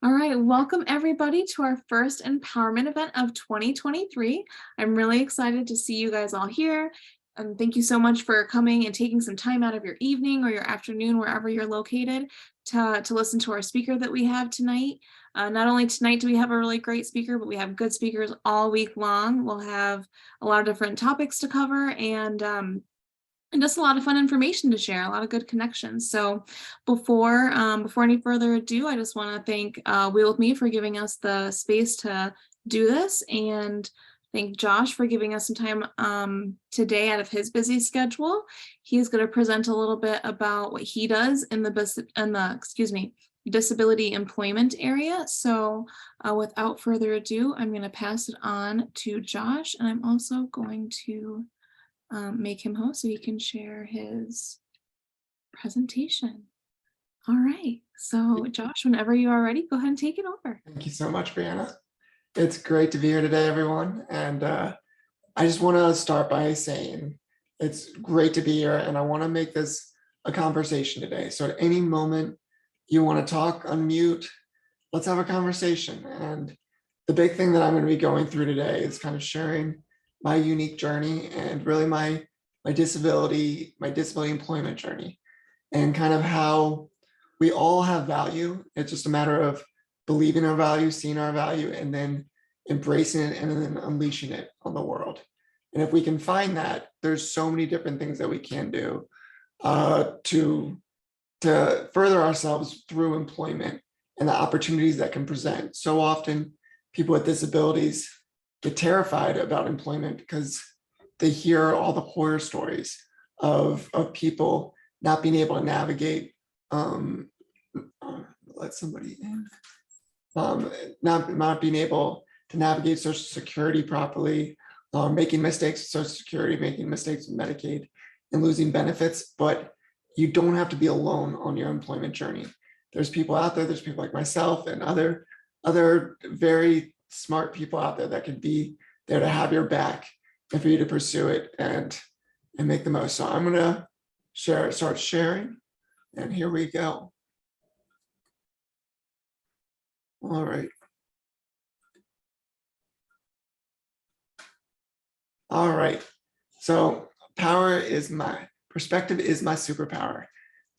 All right, welcome everybody to our first empowerment event of 2023. I'm really excited to see you guys all here. Thank you so much for coming and taking some time out of your evening or your afternoon, wherever you're located, to listen to our speaker that we have tonight. Not only tonight do we have a really great speaker, but we have good speakers all week long. We'll have a lot of different topics to cover and just a lot of fun information to share, a lot of good connections. So before any further ado, I just want to thank Wheel With Me for giving us the space to do this, and thank Josh for giving us some time today out of his busy schedule. He's going to present a little bit about what he does in the disability employment area. So without further ado, I'm going to pass it on to Josh, and I'm also going to make him host so he can share his presentation. All right, so Josh, whenever you are ready, go ahead and take it over. Thank you so much, Brianna. It's great to be here today, everyone. And I just want to start by saying it's great to be here, and I want to make this a conversation today. So at any moment you want to talk, unmute, let's have a conversation. And the big thing that I'm going to be going through today is kind of sharing my unique journey and really my disability employment journey, and kind of how we all have value. It's just a matter of believing our value, seeing our value, and then embracing it and then unleashing it on the world. And if we can find that, there's so many different things that we can do to further ourselves through employment and the opportunities that can present. So often people with disabilities get terrified about employment because they hear all the horror stories of people not being able to navigate, let somebody in, not being able to navigate Social Security properly, making mistakes with Social Security, making mistakes with Medicaid, and losing benefits. But you don't have to be alone on your employment journey. There's people out there, there's people like myself and other very smart people out there that could be there to have your back and for you to pursue it and make the most. So I'm gonna start sharing, and here we go. All right. All right. So perspective is my superpower.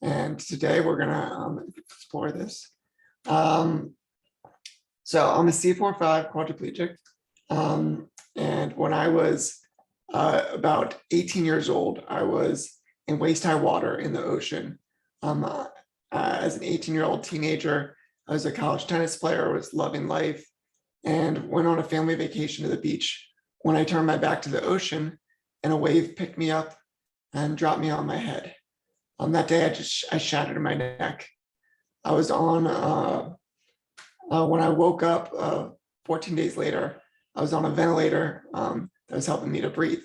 And today we're gonna explore this. So I'm a C4-5 quadriplegic. And when I was about 18 years old, I was in waist-high water in the ocean. As an 18-year-old teenager, I was a college tennis player, was loving life, and went on a family vacation to the beach. When I turned my back to the ocean, and a wave picked me up and dropped me on my head. That day, I shattered my neck. I was on, when I woke up 14 days later, I was on a ventilator that was helping me to breathe.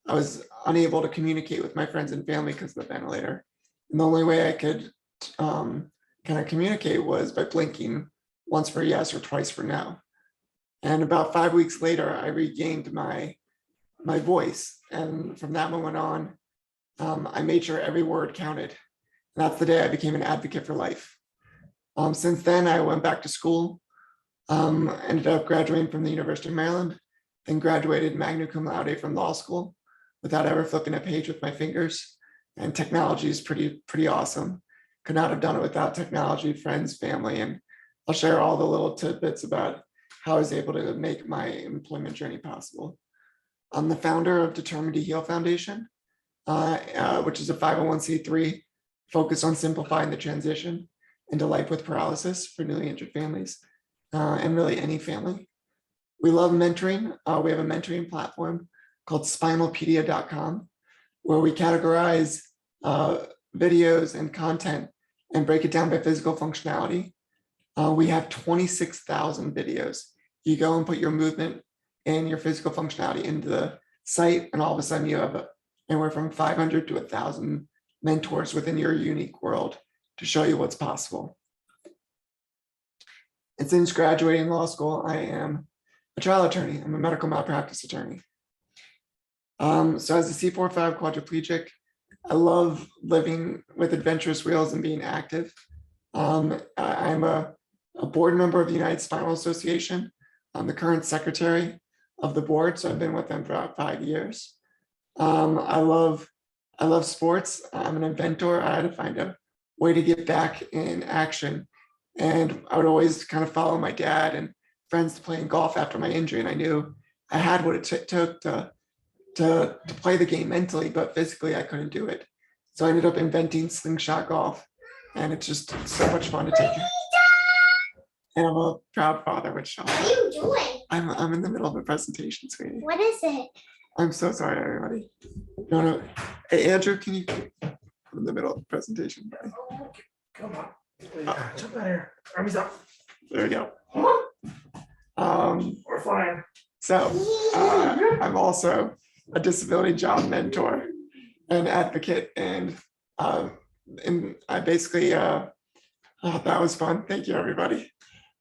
I was unable to communicate with my friends and family because of the ventilator. And the only way I could kind of communicate was by blinking once for yes or twice for no. And about 5 weeks later, I regained my voice. And from that moment on, I made sure every word counted. And that's the day I became an advocate for life. Since then, I went back to school, ended up graduating from the University of Maryland, then graduated magna cum laude from law school without ever flipping a page with my fingers. And technology is pretty awesome. Could not have done it without technology, friends, family, and I'll share all the little tidbits about how I was able to make my employment journey possible. I'm the founder of Determined to Heal Foundation, which is a 501c3 focused on simplifying the transition into life with paralysis for newly injured families, and really any family. We love mentoring. We have a mentoring platform called spinalpedia.com, where we categorize videos and content and break it down by physical functionality. We have 26,000 videos. You go and put your movement and your physical functionality into the site, and all of a sudden you have anywhere from 500 to 1,000 mentors within your unique world to show you what's possible. And since graduating law school, I am a trial attorney. I'm a medical malpractice attorney. So as a C4-5 quadriplegic, I love living with adventurous wheels and being active. I'm a a board member of the United Spinal Association. I'm the current secretary of the board, so I've been with them for about 5 years. I love sports. I'm an inventor. I had to find a way to get back in action. And I would always kind of follow my dad and friends playing golf after my injury. And I knew I had what it took to play the game mentally, but physically I couldn't do it. So I ended up inventing slingshot golf. And it's just so much fun to take. And I'm a proud father, which What are you doing? I'm in the middle of a presentation, sweetie. What is it? I'm so sorry, everybody. No. Hey, Andrew, can you I'm in the middle of the presentation? Buddy. Come on. Jump out here. Arms up. There we go. We're flying. So I'm also a disability job mentor and advocate, and I basically that was fun. Thank you, everybody.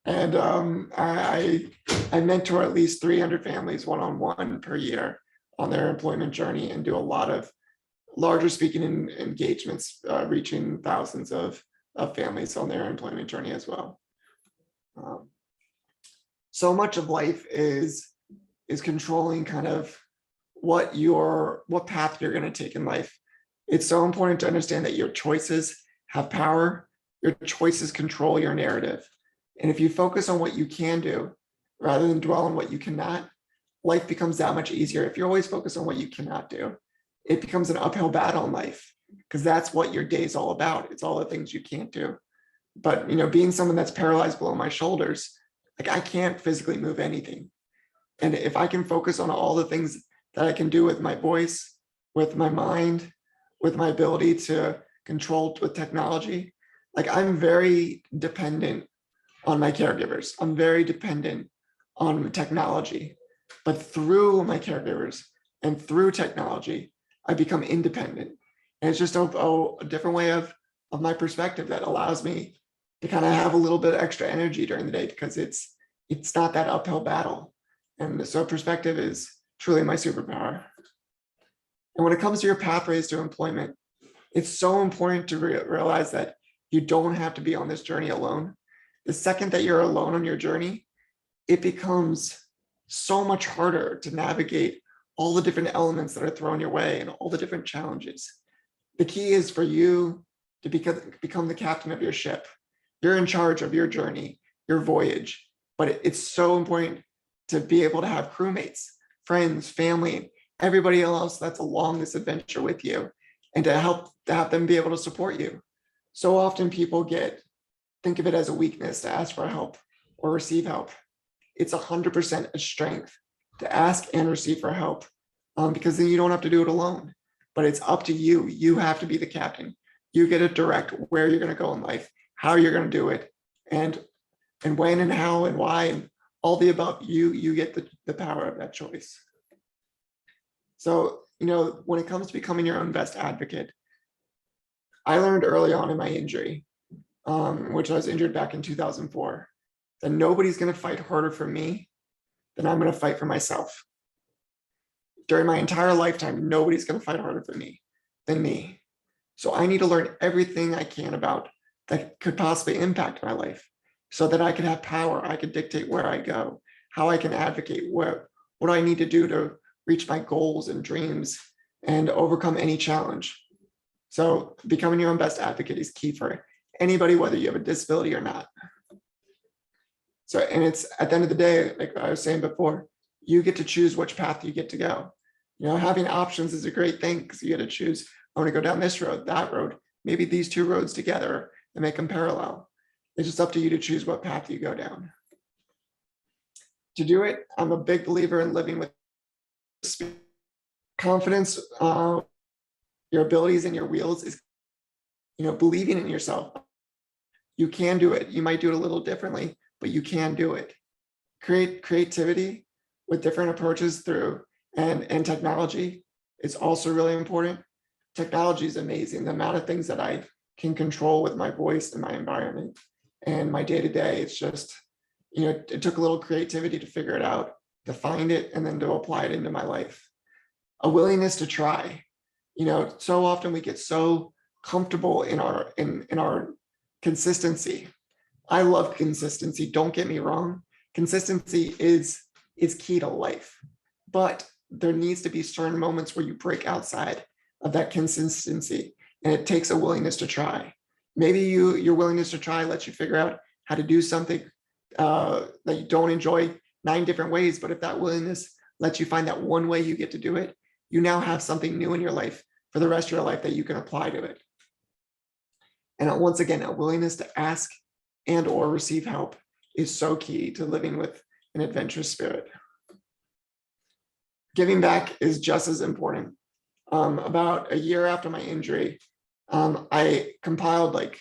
And I mentor at least 300 families one-on-one per year on their employment journey, and do a lot of larger speaking engagements, reaching thousands of families on their employment journey as well. So much of life is controlling kind of what path you're going to take in life. It's so important to understand that your choices have power. Your choices control your narrative. And if you focus on what you can do rather than dwell on what you cannot, life becomes that much easier. If you're always focused on what you cannot do, it becomes an uphill battle in life, because that's what your day is all about. It's all the things you can't do. But being someone that's paralyzed below my shoulders, like I can't physically move anything. And if I can focus on all the things that I can do with my voice, with my mind, with my ability to control with technology, like I'm very dependent on my caregivers. I'm very dependent on technology, but through my caregivers and through technology, I become independent. And it's just a different way of my perspective that allows me to kind of have a little bit of extra energy during the day, because it's not that uphill battle. And so perspective is truly my superpower. And when it comes to your pathways to employment, it's so important to realize that you don't have to be on this journey alone. The second that you're alone on your journey, it becomes so much harder to navigate all the different elements that are thrown your way and all the different challenges. The key is for you to become the captain of your ship. You're in charge of your journey, your voyage, but it's so important to be able to have crewmates, friends, family, everybody else that's along this adventure with you, and to have them be able to support you. So often people think of it as a weakness to ask for help or receive help. It's 100% a strength to ask and receive for help, because then you don't have to do it alone. But it's up to you. You have to be the captain. You get to direct where you're going to go in life, how you're going to do it, and when and how and why, and all the above. You get the power of that choice. So when it comes to becoming your own best advocate, I learned early on in my injury, which I was injured back in 2004, that nobody's going to fight harder for me than I'm going to fight for myself. During my entire lifetime, nobody's going to fight harder for me than me. So I need to learn everything I can about that could possibly impact my life, so that I can have power. I can dictate where I go, how I can advocate, what I need to do to reach my goals and dreams and overcome any challenge. So becoming your own best advocate is key for anybody, whether you have a disability or not. So, and it's at the end of the day, like I was saying before, you get to choose which path you get to go. Having options is a great thing, because you get to choose, I want to go down this road, that road, maybe these two roads together and make them parallel. It's just up to you to choose what path you go down. To do it, I'm a big believer in living with confidence. Your abilities and your wheels is, believing in yourself. You can do it. You might do it a little differently, but you can do it. Creativity with different approaches through and technology is also really important. Technology is amazing. The amount of things that I can control with my voice and my environment and my day-to-day, it's just, it took a little creativity to figure it out, to find it, and then to apply it into my life. A willingness to try. So often we get so comfortable in our consistency. I love consistency. Don't get me wrong. Consistency is key to life, but there needs to be certain moments where you break outside of that consistency, and it takes a willingness to try. Maybe your willingness to try lets you figure out how to do something that you don't enjoy 9 different ways, but if that willingness lets you find that one way you get to do it, you now have something new in your life for the rest of your life that you can apply to it. And once again, a willingness to ask and or receive help is so key to living with an adventurous spirit. Giving back is just as important. About a year after my injury, I compiled like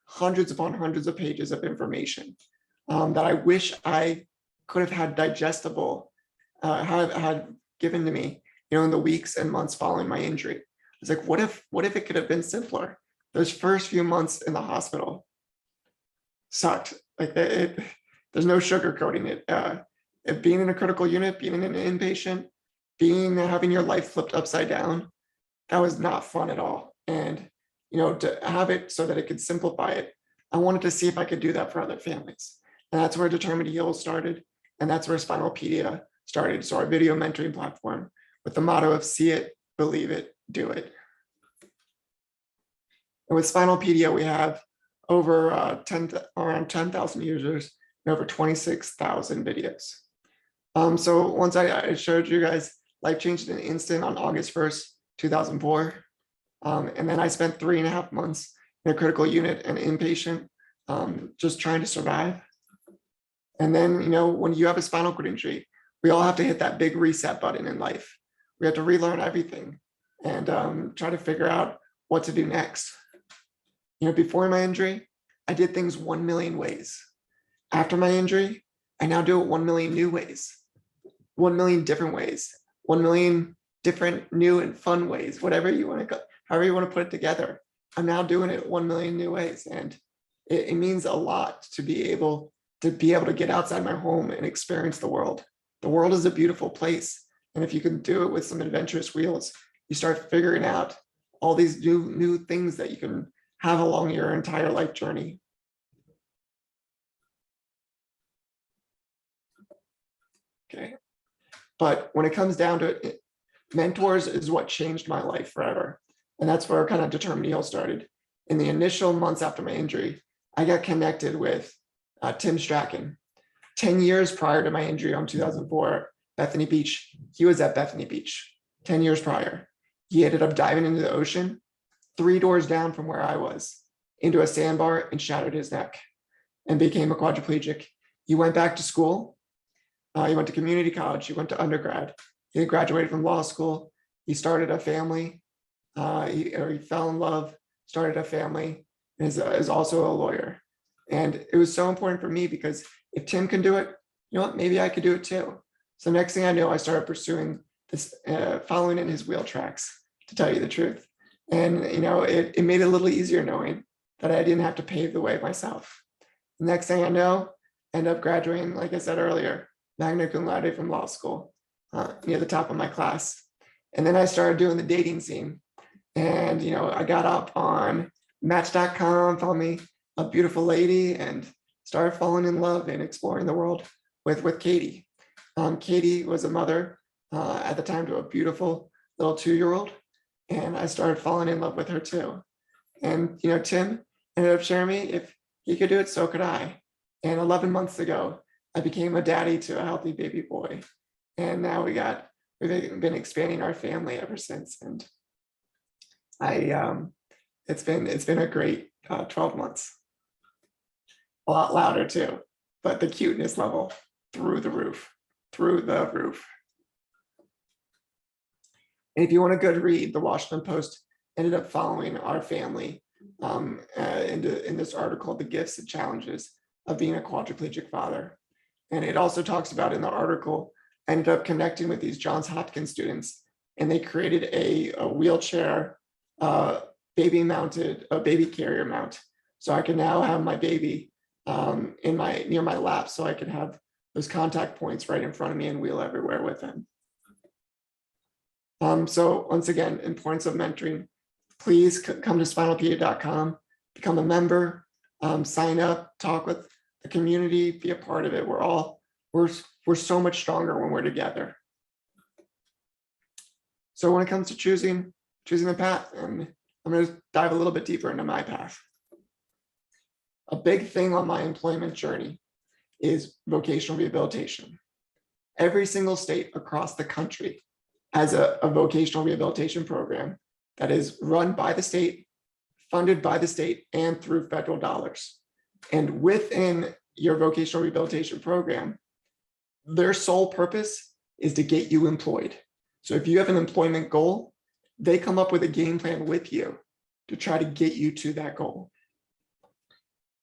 hundreds upon hundreds of pages of information that I wish I could have had digestible, had given to me, in the weeks and months following my injury. I was like, what if it could have been simpler? Those first few months in the hospital sucked. Like there's no sugarcoating it. Being in a critical unit, being in an inpatient, having your life flipped upside down, that was not fun at all. And to have it so that it could simplify it, I wanted to see if I could do that for other families. And that's where Determined to Heal started. And that's where Spinalpedia started. So our video mentoring platform with the motto of see it, believe it, do it. And with Spinalpedia, we have over around 10,000 users and over 26,000 videos. So once I showed you guys, life changed in an instant on August 1st, 2004. And then I spent 3.5 months in a critical unit and inpatient, just trying to survive. And then, when you have a spinal cord injury, we all have to hit that big reset button in life. We have to relearn everything and try to figure out what to do next. Before my injury, I did things 1 million ways. After my injury, I now do it 1 million new ways, 1 million different ways, 1 million different new and fun ways, whatever you want to go, however you want to put it together. I'm now doing it 1 million new ways. And it means a lot to be able to get outside my home and experience the world. The world is a beautiful place. And if you can do it with some adventurous wheels, you start figuring out all these new things that you can have along your entire life journey. Okay. But when it comes down to it, mentors is what changed my life forever. And that's where kind of Determined to Heal started. In the initial months after my injury, I got connected with Tim Strachan. 10 years prior to my injury on 2004, Bethany Beach, he was at Bethany Beach 10 years prior. He ended up diving into the ocean 3 doors down from where I was into a sandbar and shattered his neck and became a quadriplegic. He went back to school. He went to community college. He went to undergrad. He graduated from law school. He started a family. He fell in love, started a family, and is also a lawyer. And it was so important for me because if Tim can do it, maybe I could do it too. So next thing I know, I started pursuing this, following in his wheel tracks, to tell you the truth. And it made it a little easier knowing that I didn't have to pave the way myself. The next thing I know, end up graduating, like I said earlier, magna cum laude from law school, near the top of my class. And then I started doing the dating scene. And I got up on Match.com, found me a beautiful lady, and started falling in love and exploring the world with Katie. Katie was a mother at the time to a beautiful little 2-year-old. And I started falling in love with her too. And, Tim ended up sharing me, if he could do it, so could I. And 11 months ago, I became a daddy to a healthy baby boy. And now we've been expanding our family ever since. And it's been a great 12 months. A lot louder too, but the cuteness level through the roof. And if you want a good read, the Washington Post ended up following our family in this article, The Gifts and Challenges of Being a Quadriplegic Father. And it also talks about, in the article, I ended up connecting with these Johns Hopkins students, and they created a wheelchair baby carrier mount. So I can now have my baby near my lap, so I can have those contact points right in front of me and wheel everywhere with him. So once again, importance of mentoring. Please come to spinalpedia.com, become a member. sign up, talk with the community, be a part of it. We're so much stronger when we're together. So when it comes to choosing the path, and I'm going to dive a little bit deeper into my path. A big thing on my employment journey is vocational rehabilitation. Every single state across the country has a vocational rehabilitation program that is run by the state, funded by the state, and through federal dollars. And within your vocational rehabilitation program, their sole purpose is to get you employed. So if you have an employment goal, they come up with a game plan with you to try to get you to that goal.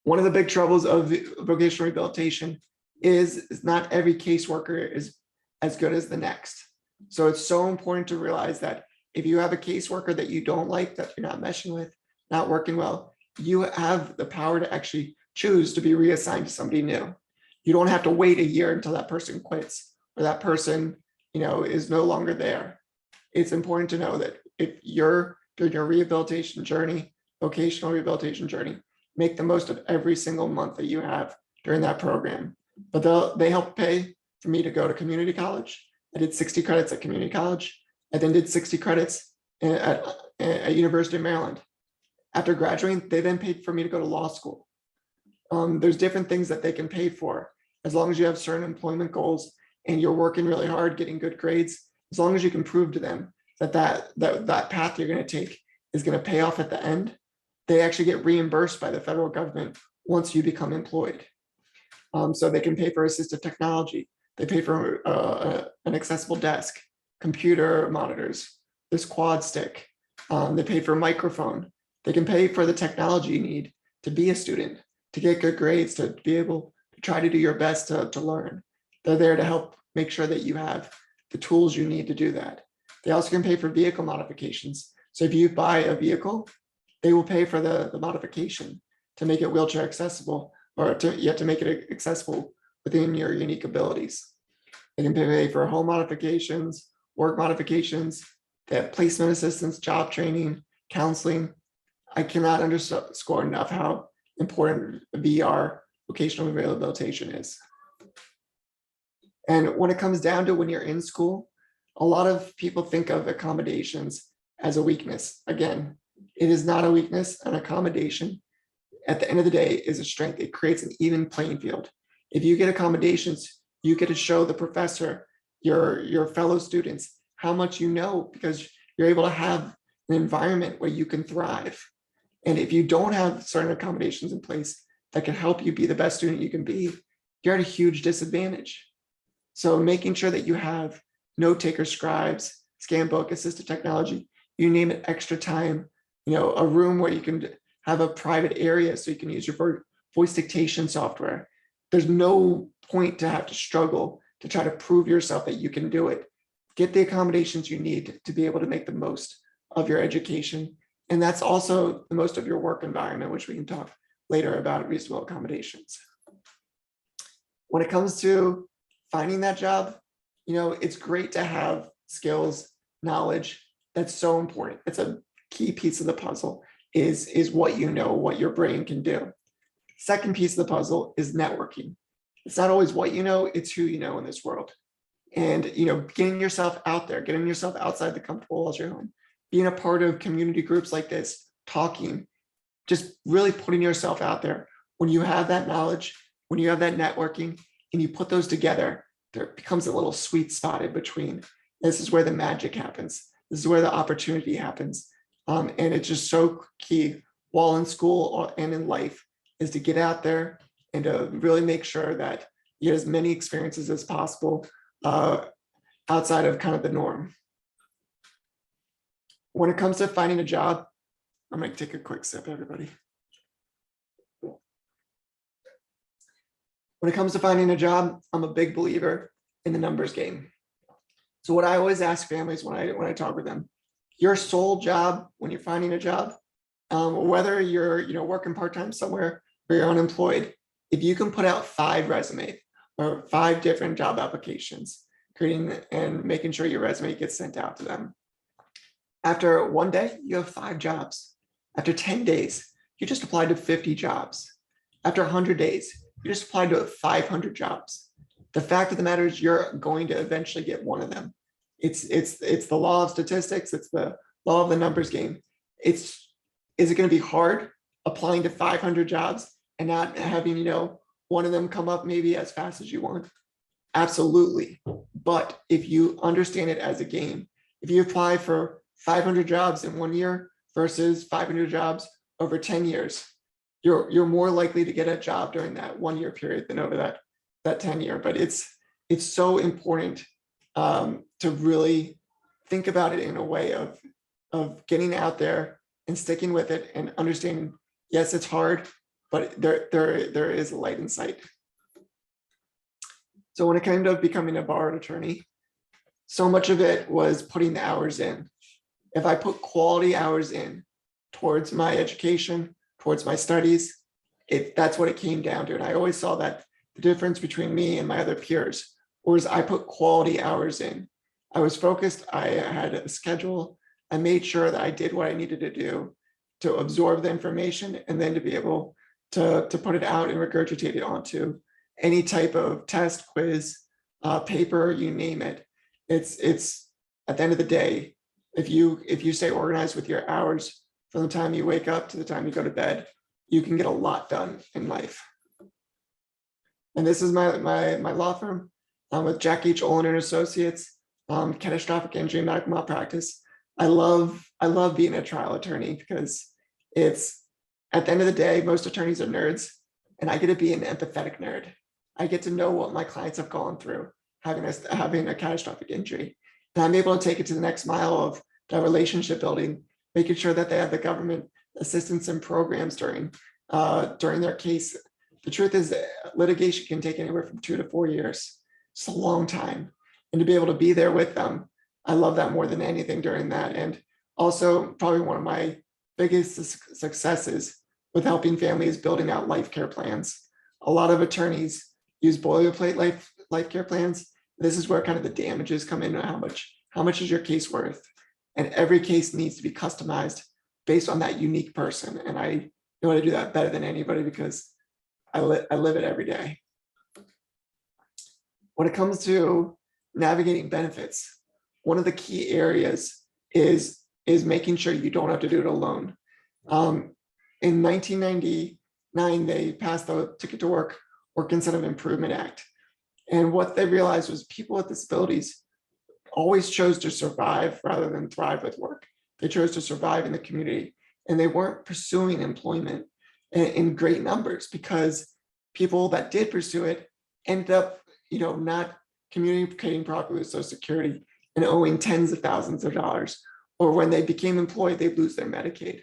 One of the big troubles of vocational rehabilitation is not every caseworker is as good as the next. So it's so important to realize that if you have a caseworker that you don't like, that you're not meshing with, not working well, you have the power to actually choose to be reassigned to somebody new. You don't have to wait a year until that person quits or that person, is no longer there. It's important to know that if you're doing your rehabilitation journey, vocational rehabilitation journey, make the most of every single month that you have during that program. But they help pay for me to go to community college. I did 60 credits at community college. I then did 60 credits at University of Maryland. After graduating, they then paid for me to go to law school. There's different things that they can pay for as long as you have certain employment goals and you're working really hard, getting good grades. As long as you can prove to them that path you're going to take is going to pay off at the end, they actually get reimbursed by the federal government once you become employed. So they can pay for assistive technology. They pay for an accessible desk, computer monitors, this quad stick. They pay for a microphone. They can pay for the technology you need to be a student, to get good grades, to be able to try to do your best to learn. They're there to help make sure that you have the tools you need to do that. They also can pay for vehicle modifications. So if you buy a vehicle, they will pay for the modification to make it wheelchair accessible, or you have to make it accessible within your unique abilities. They can pay for home modifications, work modifications, they have placement assistance, job training, counseling. I cannot underscore enough how important VR, vocational rehabilitation, is. And when it comes down to when you're in school, a lot of people think of accommodations as a weakness. Again, it is not a weakness. An accommodation, at the end of the day, is a strength. It creates an even playing field. If you get accommodations, you get to show the professor, your fellow students, how much you know, because you're able to have an environment where you can thrive. And if you don't have certain accommodations in place that can help you be the best student you can be, you're at a huge disadvantage. So making sure that you have note taker scribes, scan book, assistive technology, you name it, extra time, a room where you can have a private area so you can use your voice dictation software. There's no point to have to struggle to try to prove yourself that you can do it. Get the accommodations you need to be able to make the most of your education. And that's also the most of your work environment, which we can talk later about reasonable accommodations. When it comes to finding that job, it's great to have skills, knowledge. That's so important. It's a key piece of the puzzle is what you know, what your brain can do. Second piece of the puzzle is networking. It's not always what you know, it's who you know in this world. And getting yourself out there, getting yourself outside the comfortable walls of your home, being a part of community groups like this, talking, just really putting yourself out there. When you have that knowledge, when you have that networking, and you put those together, there becomes a little sweet spot in between. This is where the magic happens. This is where the opportunity happens. And it's just so key while in school and in life is to get out there and to really make sure that you get as many experiences as possible outside of kind of the norm. When it comes to finding a job, I'm going to take a quick sip, everybody. When it comes to finding a job, I'm a big believer in the numbers game. So what I always ask families when I talk with them, your sole job when you're finding a job, whether you're working part-time somewhere or you're unemployed, if you can put out 5 resumes or 5 different job applications, creating and making sure your resume gets sent out to them. After one day, you have 5 jobs. After 10 days, you just applied to 50 jobs. After 100 days, you just applied to 500 jobs. The fact of the matter is you're going to eventually get one of them. It's the law of statistics. It's the law of the numbers game. Is it going to be hard applying to 500 jobs and not having, one of them come up maybe as fast as you want? Absolutely. But if you understand it as a game, if you apply for 500 jobs in 1 year versus 500 jobs over 10 years, you're more likely to get a job during that 1 year period than over that 10-year. But it's so important to really think about it in a way of getting out there and sticking with it and understanding, yes, it's hard, but there is a light in sight. So when it came to becoming a bar attorney, so much of it was putting the hours in. If I put quality hours in towards my education, towards my studies, that's what it came down to. And I always saw that the difference between me and my other peers was I put quality hours in. I was focused, I had a schedule, I made sure that I did what I needed to do to absorb the information and then to be able to put it out and regurgitate it onto any type of test, quiz, paper, you name it. It's at the end of the day, if you stay organized with your hours from the time you wake up to the time you go to bed, you can get a lot done in life. And this is my law firm. I'm with Jack H. Olender and Associates, catastrophic injury medical malpractice. I love being a trial attorney because it's, at the end of the day, most attorneys are nerds, and I get to be an empathetic nerd. I get to know what my clients have gone through having a catastrophic injury. And I'm able to take it to the next mile of that relationship building, making sure that they have the government assistance and programs during their case. The truth is that litigation can take anywhere from 2 to 4 years. It's a long time. And to be able to be there with them, I love that more than anything during that. And also probably one of my biggest successes with helping families building out life care plans. A lot of attorneys use boilerplate life care plans. This is where kind of the damages come in. How much is your case worth? And every case needs to be customized based on that unique person. And I know how to do that better than anybody because I live it every day. When it comes to navigating benefits, one of the key areas is making sure you don't have to do it alone. In 1999, they passed the Ticket to Work Incentive Improvement Act. And what they realized was people with disabilities always chose to survive rather than thrive with work. They chose to survive in the community, and they weren't pursuing employment in great numbers because people that did pursue it ended up, not communicating properly with Social Security and owing tens of thousands of dollars. Or when they became employed, they'd lose their Medicaid.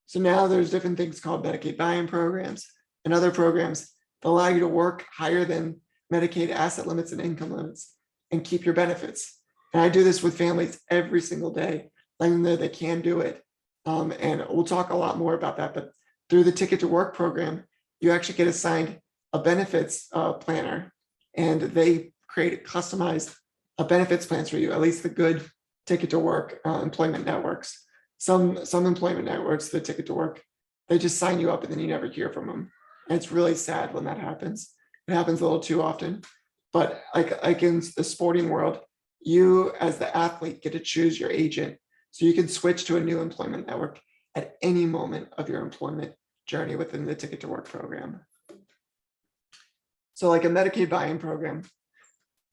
So now there's different things called Medicaid Buy-In programs and other programs that allow you to work higher than Medicaid asset limits and income limits and keep your benefits. And I do this with families every single day, letting them know they can do it. And we'll talk a lot more about that, but through the Ticket to Work program, you actually get assigned a benefits planner, and they create customized benefits plans for you, at least the good Ticket to Work employment networks. Some employment networks, the Ticket to Work, they just sign you up and then you never hear from them. And it's really sad when that happens. It happens a little too often. But like in the sporting world, you as the athlete get to choose your agent. So you can switch to a new employment network at any moment of your employment journey within the Ticket to Work program. So like a Medicaid Buy-In program,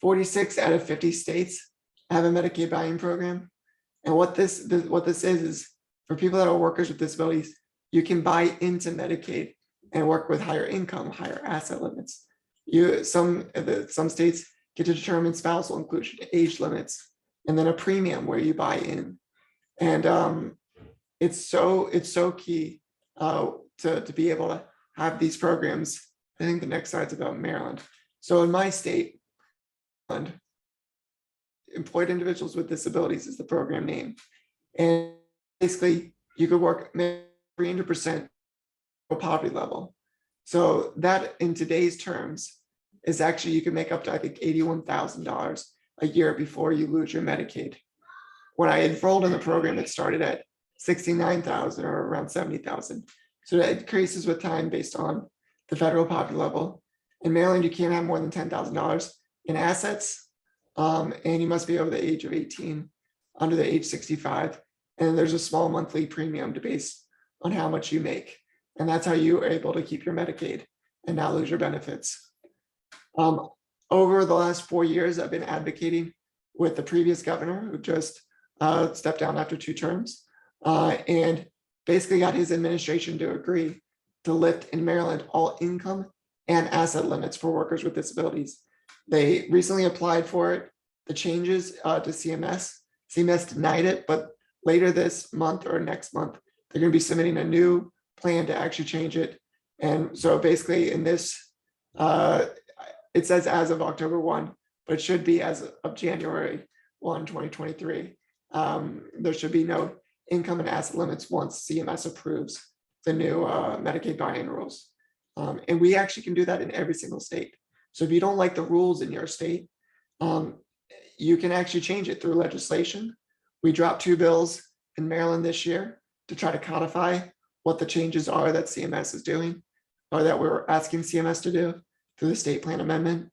46 out of 50 states have a Medicaid Buy-In program. And what this is for people that are workers with disabilities, you can buy into Medicaid and work with higher income, higher asset limits. Some states get to determine spousal inclusion, age limits, and then a premium where you buy in. And it's so key to be able to have these programs. I think the next slide's about Maryland. So in my state, Employed Individuals with Disabilities is the program name. And basically you could work 300% poverty level. So that in today's terms is actually, you can make up to, I think, $81,000 a year before you lose your Medicaid. When I enrolled in the program, it started at 69,000 or around 70,000. So it increases with time based on the federal poverty level. In Maryland, you can't have more than $10,000 in assets, and you must be over the age of 18, under the age 65. And there's a small monthly premium to base on how much you make. And that's how you are able to keep your Medicaid and not lose your benefits. Over the last 4 years, I've been advocating with the previous governor who just stepped down after 2 terms, and basically got his administration to agree to lift in Maryland all income and asset limits for workers with disabilities. They recently applied for it, the changes to CMS. CMS denied it, but later this month or next month, they're going to be submitting a new plan to actually change it. And so basically in this, it says as of October 1, but it should be as of January 1, 2023. There should be no income and asset limits once CMS approves the new Medicaid Buy-In rules. And we actually can do that in every single state. So if you don't like the rules in your state, you can actually change it through legislation. We dropped 2 bills in Maryland this year to try to codify what the changes are that CMS is doing, or that we're asking CMS to do through the state plan amendment.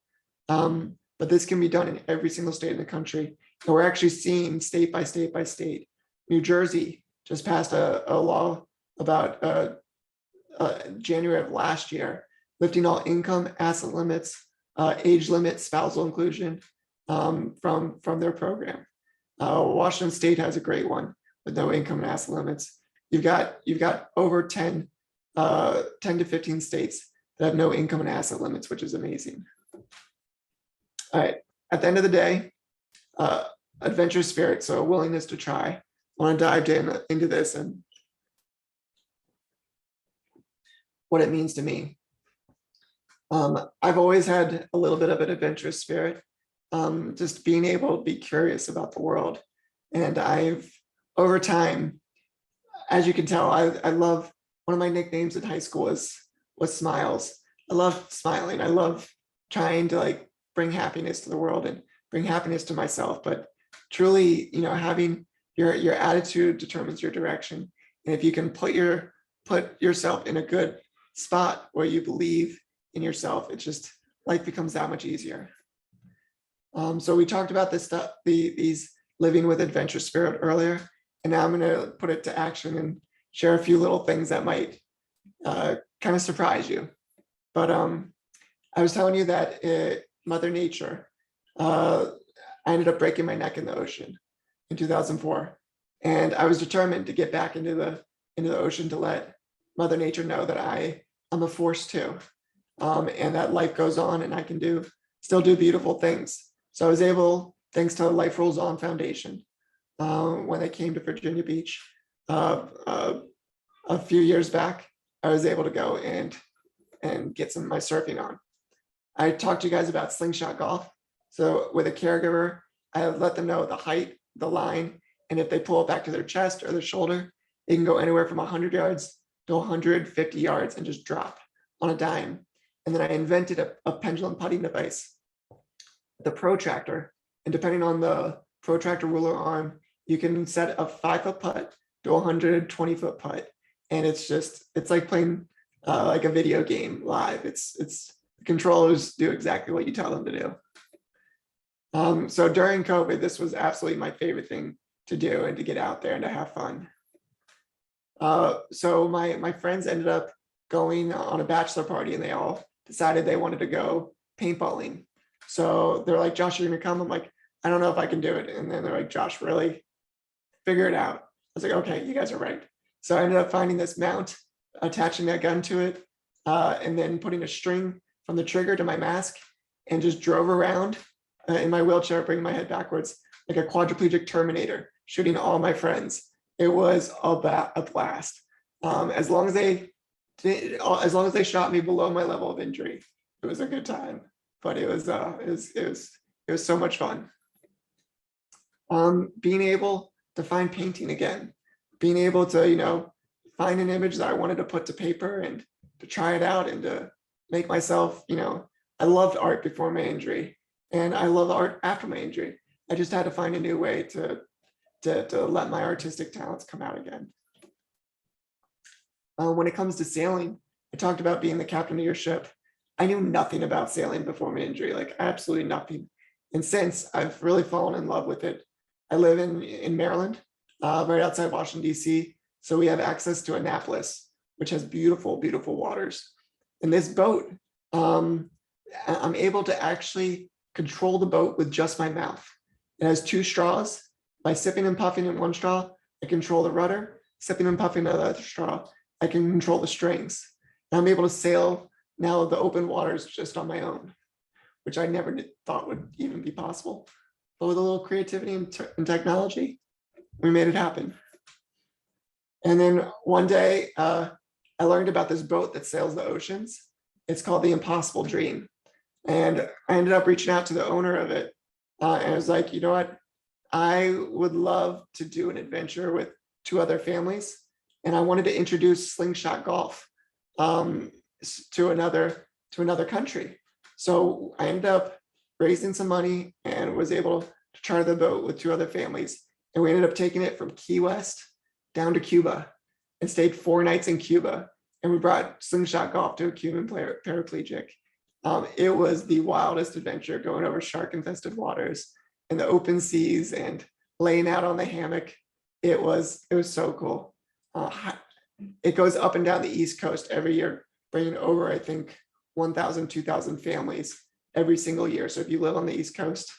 But this can be done in every single state in the country. And we're actually seeing state by state by state. New Jersey just passed a law about January of last year, lifting all income, asset limits, age limits, spousal inclusion from their program. Washington State has a great one with no income and asset limits. You've got over 10 to 15 states that have no income and asset limits, which is amazing. All right, at the end of the day, adventurous spirit, so a willingness to try. I want to dive into this and what it means to me. I've always had a little bit of an adventurous spirit, just being able to be curious about the world. And I've, over time, as you can tell, I love, one of my nicknames in high school was Smiles. I love smiling. I love trying to bring happiness to the world and bring happiness to myself. But truly, having your attitude determines your direction. And if you can put yourself in a good spot where you believe in yourself, it's just, life becomes that much easier. So we talked about this stuff, these living with adventurous spirit earlier, and now I'm going to put it to action and share a few little things that might kind of surprise you. But I was telling you that Mother Nature, I ended up breaking my neck in the ocean in 2004, and I was determined to get back into the ocean to let Mother Nature know that I'm a force too, and that life goes on, and I can still do beautiful things. So I was able, thanks to Life Rolls On Foundation, when I came to Virginia Beach a few years back, I was able to go and get some of my surfing on. I talked to you guys about slingshot golf. So with a caregiver, I let them know the height, the line, and if they pull it back to their chest or their shoulder, it can go anywhere from 100 yards to 150 yards and just drop on a dime. And then I invented a pendulum putting device, the protractor. And depending on the protractor ruler arm, you can set a 5-foot putt to a 120-foot putt. And it's like playing like a video game live. The controllers do exactly what you tell them to do. So during COVID, this was absolutely my favorite thing to do and to get out there and to have fun. So my friends ended up going on a bachelor party, and they all decided they wanted to go paintballing. So they're like, Josh, you're gonna come? I'm like, I don't know if I can do it. And then they're like, Josh, really? Figure it out. I was like, okay, you guys are right. So I ended up finding this mount, attaching that gun to it, and then putting a string from the trigger to my mask, and just drove around in my wheelchair, bringing my head backwards like a quadriplegic Terminator, shooting all my friends. It was a blast. As long as they shot me below my level of injury, it was a good time. But it was so much fun. Being able to find painting again, being able to find an image that I wanted to put to paper and to try it out and to make myself, I loved art before my injury, and I love art after my injury. I just had to find a new way to let my artistic talents come out again. When it comes to sailing, I talked about being the captain of your ship. I knew nothing about sailing before my injury, like absolutely nothing. And since, I've really fallen in love with it. I live in Maryland, right outside Washington, D.C. So we have access to Annapolis, which has beautiful, beautiful waters. And this boat, I'm able to actually control the boat with just my mouth. It has 2 straws. By sipping and puffing in one straw, I control the rudder. Sipping and puffing in the other straw, I can control the strings. And I'm able to sail now the open waters just on my own, which I never thought would even be possible. But with a little creativity and technology, we made it happen. And then one day, I learned about this boat that sails the oceans. It's called the Impossible Dream. And I ended up reaching out to the owner of it. And I was like, you know what? I would love to do an adventure with 2 other families. And I wanted to introduce slingshot golf to another country. So I ended up raising some money and was able to charter the boat with 2 other families. And we ended up taking it from Key West down to Cuba and stayed 4 nights in Cuba. And we brought slingshot golf to a Cuban paraplegic. It was the wildest adventure, going over shark-infested waters in the open seas and laying out on the hammock. It was so cool. It goes up and down the East Coast every year, bringing over, I think, 1,000, 2,000 families every single year. So if you live on the East Coast,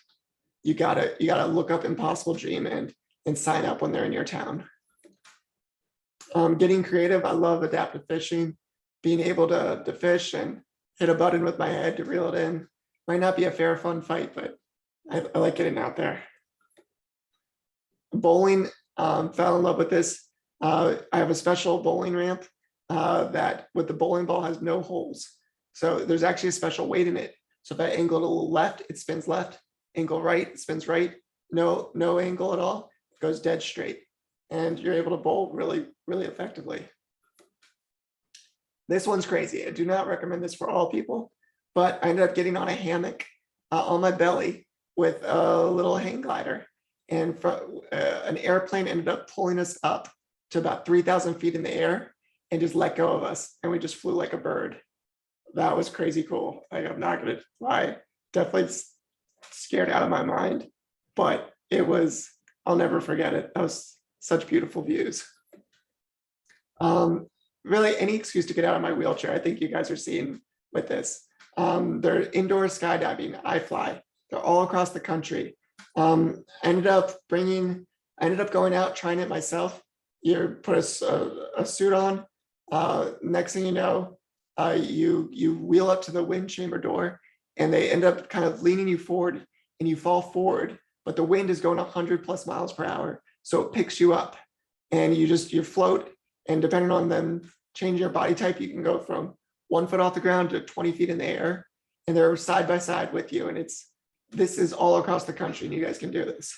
you gotta look up Impossible Dream and sign up when they're in your town. Getting creative, I love adaptive fishing, being able to fish and hit a button with my head to reel it in. Might not be a fair, fun fight, but I like getting out there. Bowling, fell in love with this. I have a special bowling ramp that with the bowling ball has no holes. So there's actually a special weight in it. So if I angle it a little left, it spins left, angle right, it spins right, no angle at all, it goes dead straight. And you're able to bowl really, really effectively. This one's crazy. I do not recommend this for all people, but I ended up getting on a hammock on my belly with a little hang glider. And an airplane ended up pulling us up to about 3,000 feet in the air and just let go of us. And we just flew like a bird. That was crazy cool. I'm not gonna lie, definitely scared out of my mind, but it was, I'll never forget it. That was such beautiful views. Really any excuse to get out of my wheelchair. I think you guys are seeing with this. They're indoor skydiving, I fly. They're all across the country. I ended up going out, trying it myself. You put a suit on. Next thing you know, you wheel up to the wind chamber door and they end up kind of leaning you forward and you fall forward, but the wind is going 100+ miles per hour. So it picks you up and you float, and depending on them change your body type, you can go from 1 foot off the ground to 20 feet in the air, and they're side by side with you. And this is all across the country and you guys can do this.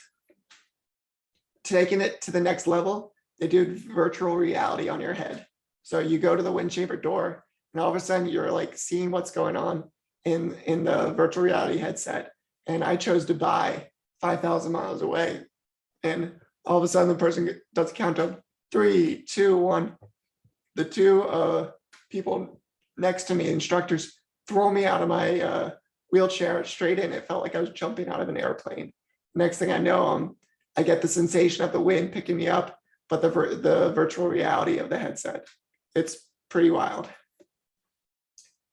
Taking it to the next level, they do virtual reality on your head. So you go to the wind chamber door and all of a sudden you're like seeing what's going on in the virtual reality headset. And I chose Dubai, 5,000 miles away. And all of a sudden the person does a count of 3, 2, 1. The 2 people next to me, instructors, throw me out of my wheelchair straight in. It felt like I was jumping out of an airplane. Next thing I know, I get the sensation of the wind picking me up, but the virtual reality of the headset. It's pretty wild.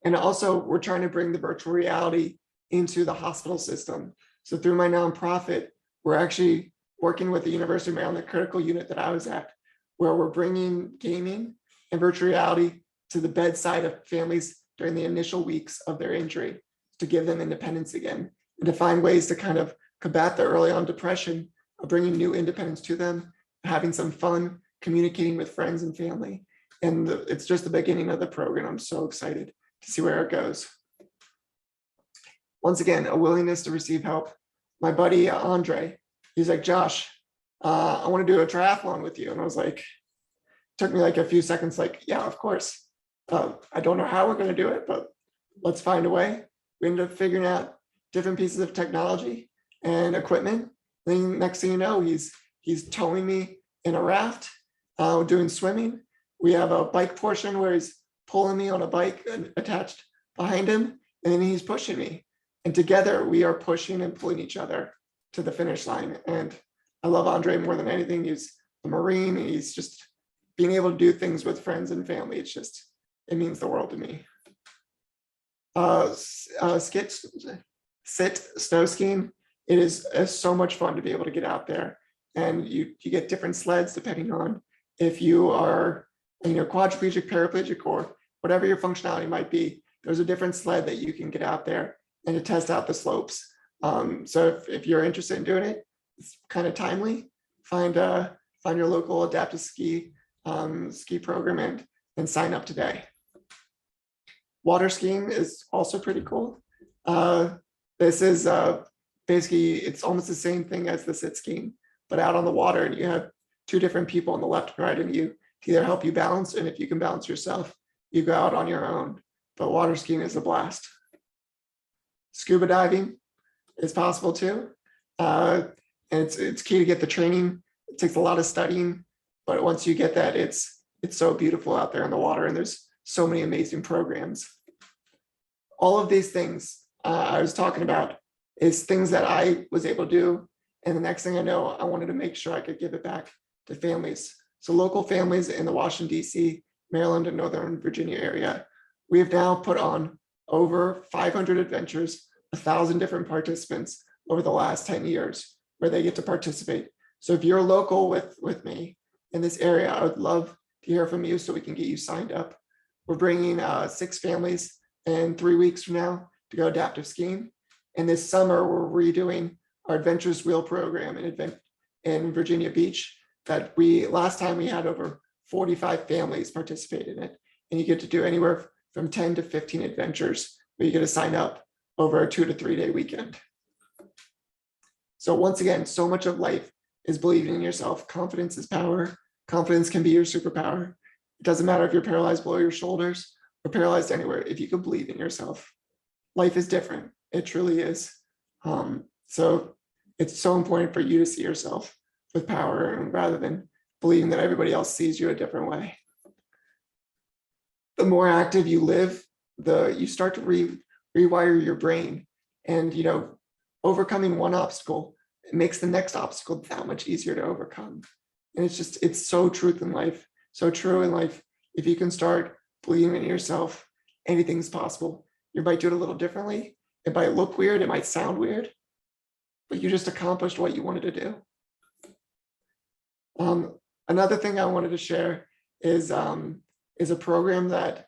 And also, we're trying to bring the virtual reality into the hospital system. So through my nonprofit, we're actually working with the University of Maryland, the critical unit that I was at, where we're bringing gaming and virtual reality to the bedside of families during the initial weeks of their injury to give them independence again and to find ways to kind of combat the early on depression of bringing new independence to them, having some fun, communicating with friends and family. And it's just the beginning of the program. I'm so excited to see where it goes. Once again, a willingness to receive help. My buddy, Andre, he's like, Josh, I want to do a triathlon with you. And I was like, took me like a few seconds, like, yeah, of course. I don't know how we're going to do it, but let's find a way. We ended up figuring out different pieces of technology and equipment. Then next thing you know, he's towing me in a raft, doing swimming. We have a bike portion where he's pulling me on a bike attached behind him, and then he's pushing me. And together we are pushing and pulling each other to the finish line. And I love Andre more than anything. He's a Marine. He's just being able to do things with friends and family. It means the world to me. Sit snow skiing. It is so much fun to be able to get out there, and you get different sleds depending on if you are, quadriplegic, paraplegic, or whatever your functionality might be. There's a different sled that you can get out there and to test out the slopes. So if you're interested in doing it, it's kind of timely. Find your local adaptive ski program and sign up today. Water skiing is also pretty cool. This is basically, it's almost the same thing as the sit skiing, but out on the water, and you have two different people on the left and right of you to either help you balance, and if you can balance yourself, you go out on your own. But water skiing is a blast. Scuba diving is possible too. And it's key to get the training. It takes a lot of studying, but once you get that, it's so beautiful out there in the water, and there's so many amazing programs. All of these things I was talking about is things that I was able to do. And the next thing I know, I wanted to make sure I could give it back to families. So local families in the Washington, D.C., Maryland, and Northern Virginia area, we have now put on over 500 adventures, 1,000 different participants over the last 10 years where they get to participate. So if you're local with me in this area, I would love to hear from you so we can get you signed up. We're bringing 6 families in 3 weeks from now to go adaptive skiing. And this summer, we're redoing our Adventurous Wheel program in Virginia Beach that last time we had over 45 families participate in it. And you get to do anywhere from 10 to 15 adventures where you get to sign up over a 2 to 3 day weekend. So once again, so much of life is believing in yourself. Confidence is power. Confidence can be your superpower. It doesn't matter if you're paralyzed below your shoulders or paralyzed anywhere. If you can believe in yourself, life is different. It truly is. So it's so important for you to see yourself with power, and rather than believing that everybody else sees you a different way. The more active you live, you start to rewire your brain, and overcoming one obstacle, it makes the next obstacle that much easier to overcome. And it's so true in life. So true in life. If you can start believing in yourself, anything's possible. You might do it a little differently. It might look weird. It might sound weird, but you just accomplished what you wanted to do. Another thing I wanted to share is a program that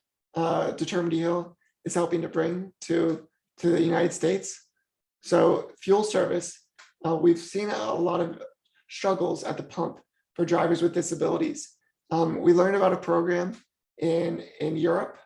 Determined to Heal is helping to bring to the United States. So fuelService, we've seen a lot of struggles at the pump for drivers with disabilities. We learned about a program in Europe,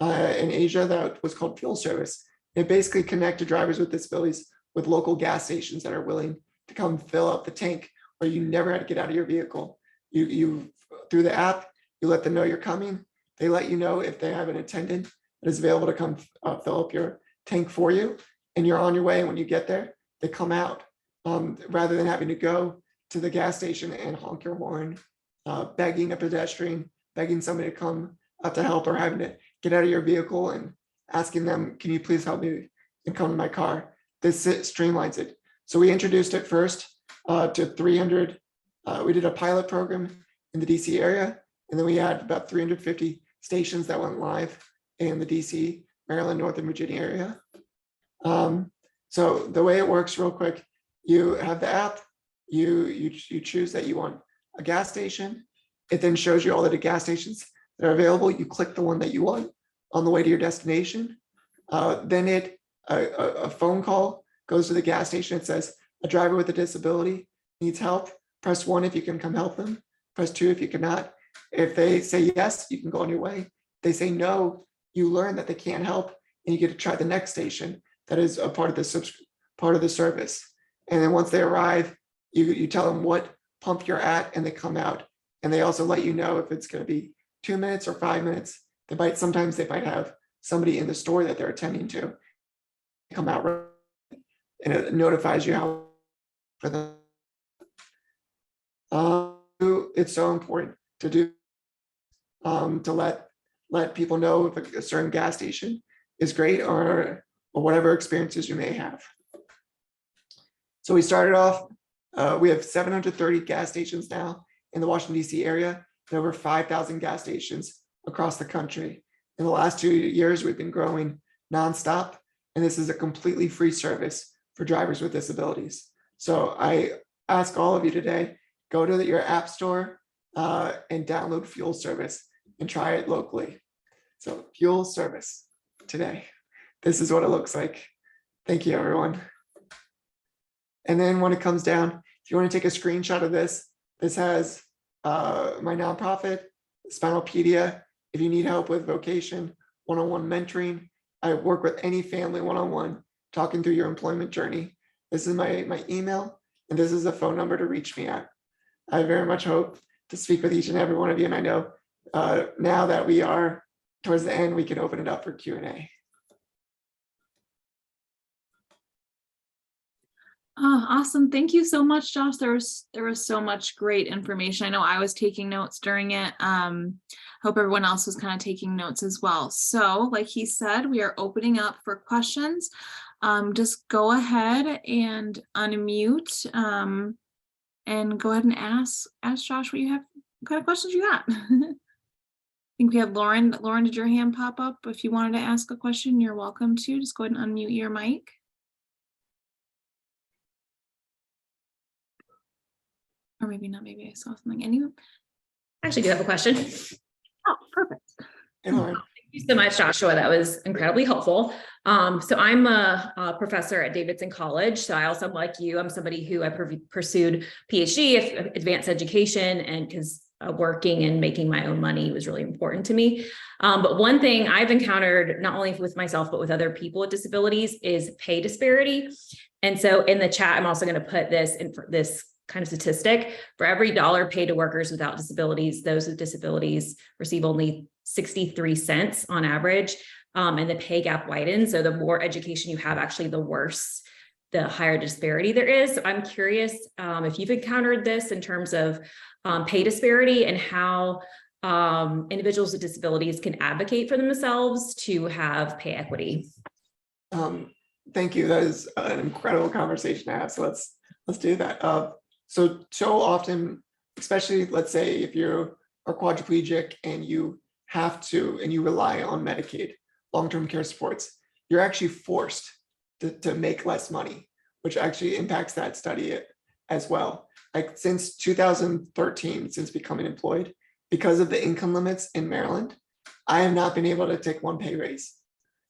in Asia, that was called fuelService. It basically connected drivers with disabilities with local gas stations that are willing to come fill up the tank, where you never had to get out of your vehicle. You through the app, you let them know you're coming. They let you know if they have an attendant that is available to come fill up your tank for you, and you're on your way. And when you get there, they come out, rather than having to go to the gas station and honk your horn, begging a pedestrian, begging somebody to come out to help, or having to get out of your vehicle and asking them, can you please help me and come to my car? This streamlines it. So we introduced it first to 300. We did a pilot program in the DC area, and then we had about 350 stations that went live in the DC, Maryland, Northern Virginia area. So the way it works, real quick, you have the app, you choose that you want a gas station. It then shows you all the gas stations that are available. You click the one that you want on the way to your destination. Then a phone call goes to the gas station. It says, a driver with a disability needs help. Press 1 if you can come help them. Press 2 if you cannot. If they say yes, you can go on your way. If they say no, you learn that they can't help, and you get to try the next station that is a part of the service. And then once they arrive, you tell them what pump you're at, and they come out. And they also let you know if it's going to be 2 minutes or 5 minutes. Sometimes they might have somebody in the store that they're attending to come out, and it notifies you how for them. It's so important to do, to let let people know if a certain gas station is great or whatever experiences you may have. So we started off, we have 730 gas stations now in the Washington, D.C. area, and over 5,000 gas stations across the country. In the last 2 years, we've been growing nonstop, and this is a completely free service for drivers with disabilities. So I ask all of you today, go to your app store and download fuelService and try it locally. So fuelService today. This is what it looks like. Thank you, everyone. And then when it comes down, if you want to take a screenshot of this, this has my nonprofit, Spinalpedia. If you need help with vocation, one-on-one mentoring, I work with any family one-on-one, talking through your employment journey. This is my email, and this is a phone number to reach me at. I very much hope to speak with each and every one of you. And I know now that we are towards the end, we can open it up for Q&A. Oh, awesome. Thank you so much, Josh. There was so much great information. I know I was taking notes during it. Hope everyone else was kind of taking notes as well. So like he said, we are opening up for questions. Just go ahead and unmute and go ahead and ask Josh what kind of questions you got. I think we had Lauren. Lauren, did your hand pop up? If you wanted to ask a question, you're welcome to. Just go ahead and unmute your mic. Or maybe not, maybe I saw something. Anyone? I actually do have a question. Oh, perfect. Thank you so much, Joshua. That was incredibly helpful. So I'm a professor at Davidson College. So I also, like you, I'm somebody who I pursued PhD, advanced education, and because working and making my own money was really important to me. But one thing I've encountered, not only with myself, but with other people with disabilities, is pay disparity. And so in the chat, I'm also going to put this in this kind of statistic. For every dollar paid to workers without disabilities, those with disabilities receive only 63 cents on average, and the pay gap widens. So the more education you have, actually, the worse, the higher disparity there is. So I'm curious if you've encountered this in terms of pay disparity and how individuals with disabilities can advocate for themselves to have pay equity. Thank you. That is an incredible conversation to have. So let's do that. So often, especially let's say if you're a quadriplegic and you rely on Medicaid, long-term care supports, you're actually forced to make less money, which actually impacts that study as well. Like since 2013, since becoming employed, because of the income limits in Maryland, I have not been able to take one pay raise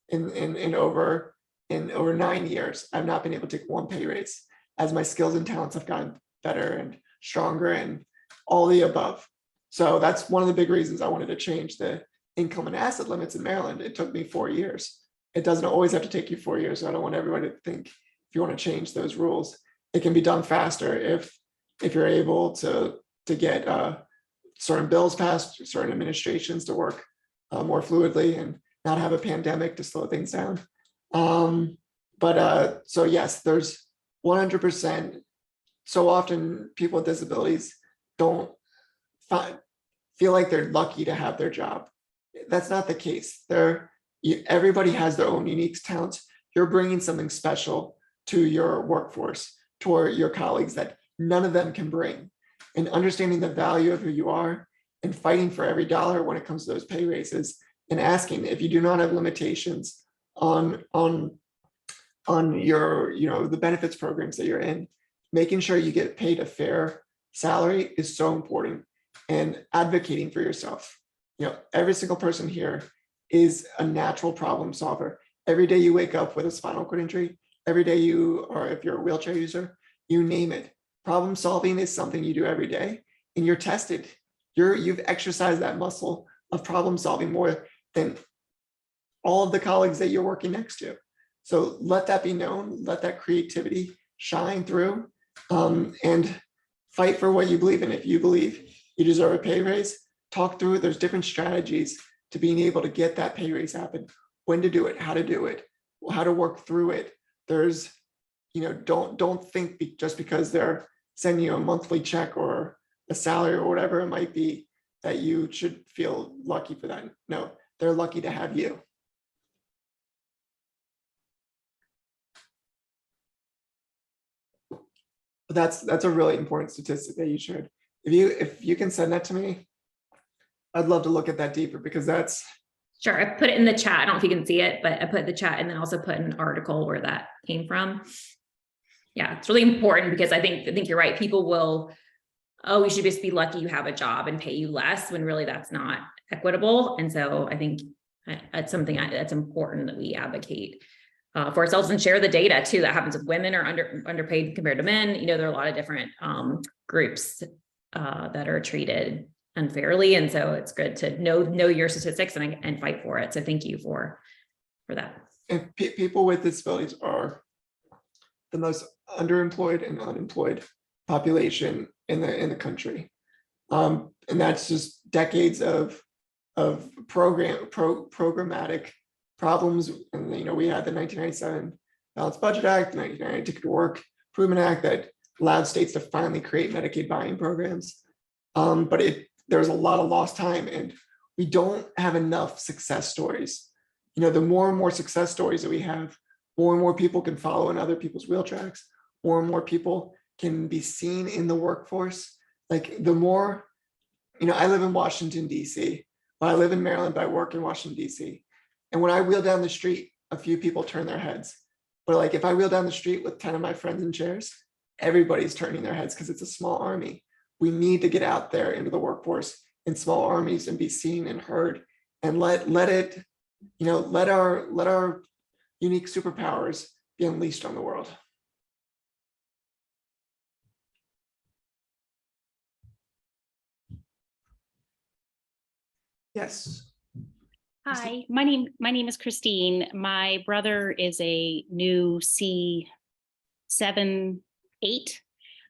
in over 9 years. I've not been able to take one pay raise as my skills and talents have gotten better and stronger and all the above. So that's one of the big reasons I wanted to change the income and asset limits in Maryland. It took me 4 years. It doesn't always have to take you 4 years. So I don't want everybody to think if you want to change those rules, it can be done faster if you're able to get certain bills passed, certain administrations to work more fluidly and not have a pandemic to slow things down. So yes, there's 100%. So often people with disabilities don't feel like they're lucky to have their job. That's not the case. Everybody has their own unique talents. You're bringing something special to your workforce, to your colleagues that none of them can bring. And understanding the value of who you are and fighting for every dollar when it comes to those pay raises, and asking if you do not have limitations on your, the benefits programs that you're in, making sure you get paid a fair salary is so important, and advocating for yourself. Every single person here is a natural problem solver. Every day you wake up with a spinal cord injury, every day or if you're a wheelchair user, you name it. Problem solving is something you do every day, and you're tested. You've exercised that muscle of problem solving more than all of the colleagues that you're working next to. So let that be known, let that creativity shine through, and fight for what you believe in. If you believe you deserve a pay raise, talk through it. There's different strategies to being able to get that pay raise happen, when to do it, how to work through it. There's, don't think just because they're sending you a monthly check or a salary or whatever it might be, that you should feel lucky for that. No, they're lucky to have you. But that's a really important statistic that you shared. If you can send that to me, I'd love to look at that deeper, because that's. Sure, I put it in the chat. I don't know if you can see it, but I put the chat and then also put an article where that came from. Yeah, it's really important, because I think you're right. People will, oh, you should just be lucky you have a job and pay you less, when really that's not equitable. And so I think that's something that's important that we advocate for ourselves, and share the data too. That happens with women are underpaid compared to men. You know, there are a lot of different groups that are treated unfairly. And so it's good to know your statistics and fight for it. So thank you for that. And people with disabilities are the most underemployed and unemployed population in the country. And that's just decades of programmatic problems. And we had the 1997 Balanced Budget Act, the 1990 Ticket to Work Improvement Act, that allowed states to finally create Medicaid buy-in programs. But there's a lot of lost time, and we don't have enough success stories. The more and more success stories that we have, more and more people can follow in other people's wheel tracks, more and more people can be seen in the workforce. Like the more, I live in Washington, DC. Well, I live in Maryland, but I work in Washington, DC. And when I wheel down the street, a few people turn their heads. But like if I wheel down the street with 10 of my friends in chairs, everybody's turning their heads, because it's a small army. We need to get out there into the workforce in small armies and be seen and heard, and let our unique superpowers be unleashed on the world. Yes. Hi, my name is Christine. My brother is a new C7-8,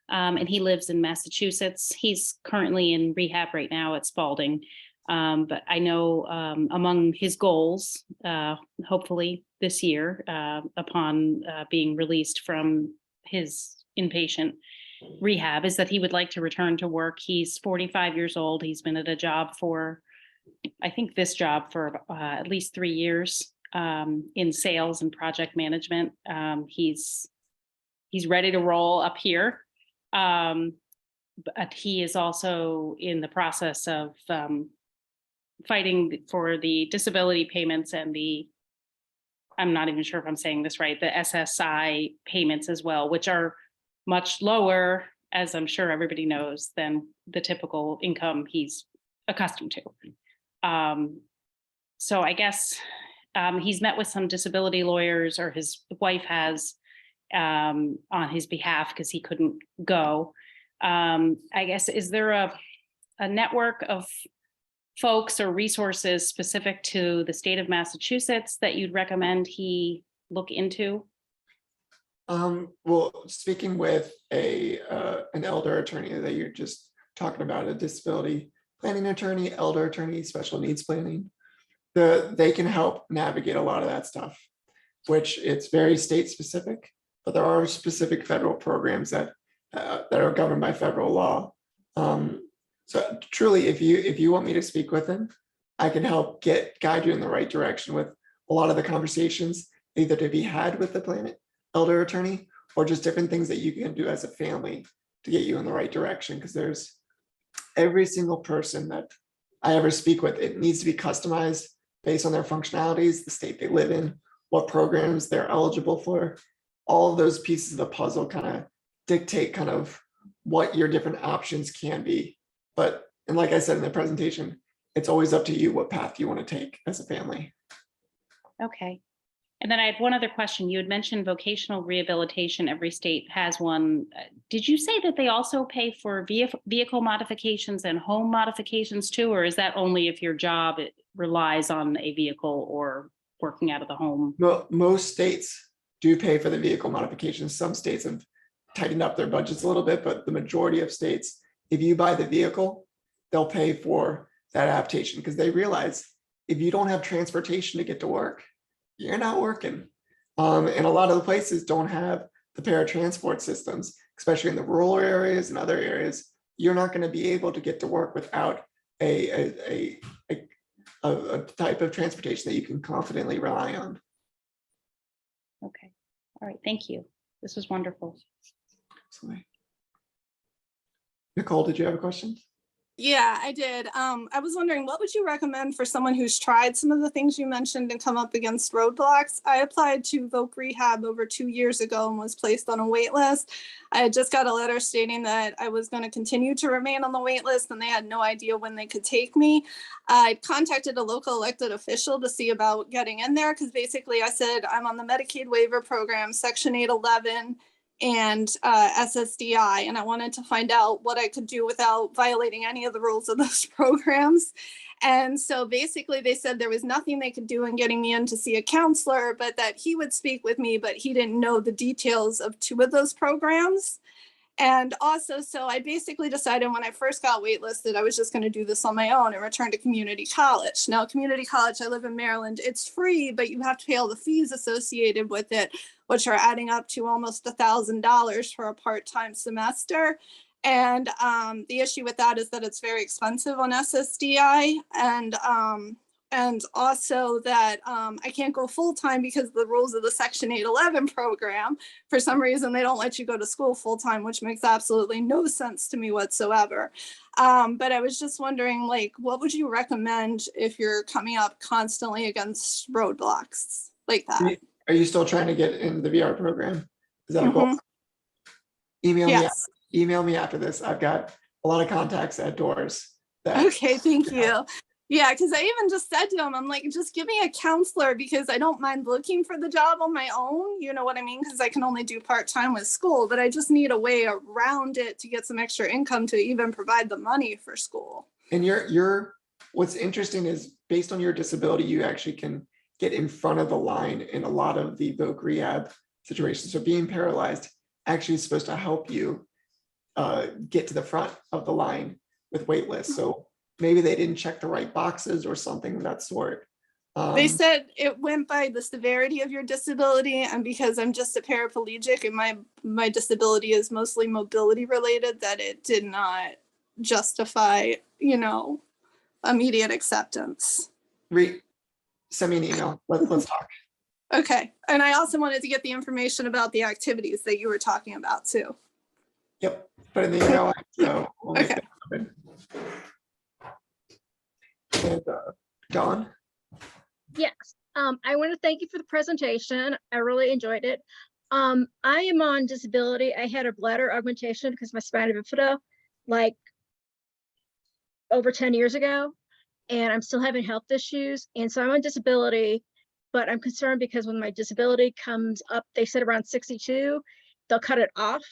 and he lives in Massachusetts. He's currently in rehab right now at Spalding. But I know among his goals, hopefully this year, upon being released from his inpatient rehab, is that he would like to return to work. He's 45 years old. He's been at a job for, I think this job for at least 3 years in sales and project management. He's ready to roll up here. But he is also in the process of fighting for the disability payments and I'm not even sure if I'm saying this right, the SSI payments as well, which are much lower, as I'm sure everybody knows, than the typical income he's accustomed to. So I guess he's met with some disability lawyers, or his wife has, on his behalf, because he couldn't go. I guess, is there a network of folks or resources specific to the state of Massachusetts that you'd recommend he look into? Well, speaking with an elder attorney that you're just talking about, a disability planning attorney, elder attorney, special needs planning, they can help navigate a lot of that stuff, which it's very state specific, but there are specific federal programs that are governed by federal law. So truly, if you want me to speak with him, I can help guide you in the right direction with a lot of the conversations, either to be had with the elder attorney, or just different things that you can do as a family to get you in the right direction. Because there's every single person that I ever speak with, it needs to be customized based on their functionalities, the state they live in, what programs they're eligible for. All of those pieces of the puzzle kind of dictate kind of what your different options can be. And like I said in the presentation, it's always up to you what path you want to take as a family. Okay. And then I had one other question. You had mentioned vocational rehabilitation. Every state has one. Did you say that they also pay for vehicle modifications and home modifications too? Or is that only if your job relies on a vehicle or working out of the home? Well, most states do pay for the vehicle modifications. Some states have tightened up their budgets a little bit, but the majority of states, if you buy the vehicle, they'll pay for that adaptation, because they realize if you don't have transportation to get to work, you're not working. And a lot of the places don't have the paratransport systems, especially in the rural areas and other areas. You're not going to be able to get to work without a a type of transportation that you can confidently rely on. Okay. All right. Thank you. This was wonderful. Absolutely. Nicole, did you have a question? Yeah, I did. I was wondering, what would you recommend for someone who's tried some of the things you mentioned and come up against roadblocks? I applied to Voc Rehab over 2 years ago and was placed on a wait list. I had just got a letter stating that I was going to continue to remain on the wait list, and they had no idea when they could take me. I contacted a local elected official to see about getting in there, because basically I said I'm on the Medicaid waiver program, Section 811, and SSDI, and I wanted to find out what I could do without violating any of the rules of those programs. And so basically they said there was nothing they could do in getting me in to see a counselor, but that he would speak with me, but he didn't know the details of 2 of those programs. And also, so I basically decided when I first got waitlisted, I was just going to do this on my own and return to community college. Now, community college, I live in Maryland, it's free, but you have to pay all the fees associated with it, which are adding up to almost $1,000 for a part-time semester. And the issue with that is that it's very expensive on SSDI. And also that I can't go full-time because of the rules of the Section 811 program. For some reason, they don't let you go to school full-time, which makes absolutely no sense to me whatsoever. But I was just wondering, like, what would you recommend if you're coming up constantly against roadblocks like that? Are you still trying to get in the VR program? Is that a goal? Yes. Email me after this. I've got a lot of contacts at doors. That, okay, thank you. Yeah, because I even just said to him, I'm like, just give me a counselor, because I don't mind looking for the job on my own. You know what I mean? Because I can only do part-time with school, but I just need a way around it to get some extra income to even provide the money for school. And what's interesting is based on your disability, you actually can get in front of the line in a lot of the Voc Rehab situations. So being paralyzed actually is supposed to help you get to the front of the line with wait lists. So maybe they didn't check the right boxes or something of that sort. They said it went by the severity of your disability, and because I'm just a paraplegic and my disability is mostly mobility related, that it did not justify, immediate acceptance. Send me an email. Let's talk. Okay. And I also wanted to get the information about the activities that you were talking about too. Yep. Put in the email. So we'll make that happen. And Dawn? Yes, I want to thank you for the presentation. I really enjoyed it. I am on disability. I had a bladder augmentation because my spina bifida like over 10 years ago, and I'm still having health issues. And so I'm on disability, but I'm concerned because when my disability comes up, they said around 62, they'll cut it off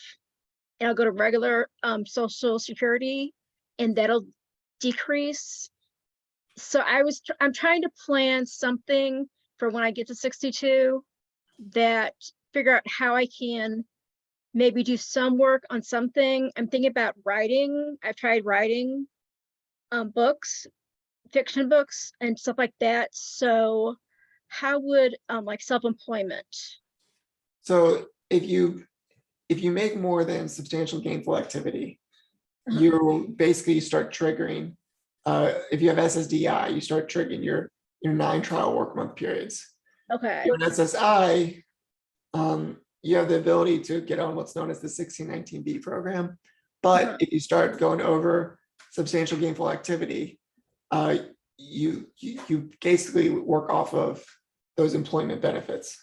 and I'll go to regular Social Security, and that'll decrease. So I'm trying to plan something for when I get to 62 that figure out how I can maybe do some work on something. I'm thinking about writing. I've tried writing books, fiction books and stuff like that. So how would like self-employment? So if you make more than substantial gainful activity, you basically start triggering. If you have SSDI, you start triggering your 9 trial work month periods. Okay. If you're an SSI, you have the ability to get on what's known as the 1619B program. But if you start going over substantial gainful activity, you basically work off of those employment benefits.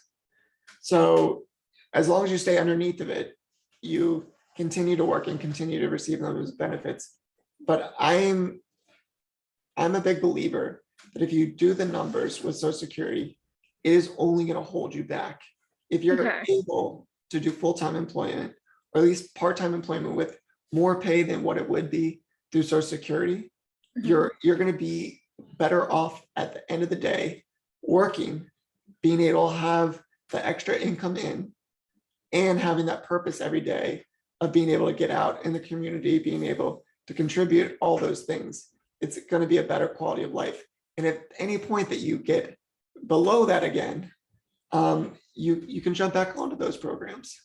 So as long as you stay underneath of it, you continue to work and continue to receive those benefits. But I'm a big believer that if you do the numbers with Social Security, it is only going to hold you back. If you're able to do full-time employment, or at least part-time employment with more pay than what it would be through Social Security, you're going to be better off at the end of the day working, being able to have the extra income in, and having that purpose every day of being able to get out in the community, being able to contribute, all those things. It's going to be a better quality of life. And at any point that you get below that again, you can jump back onto those programs.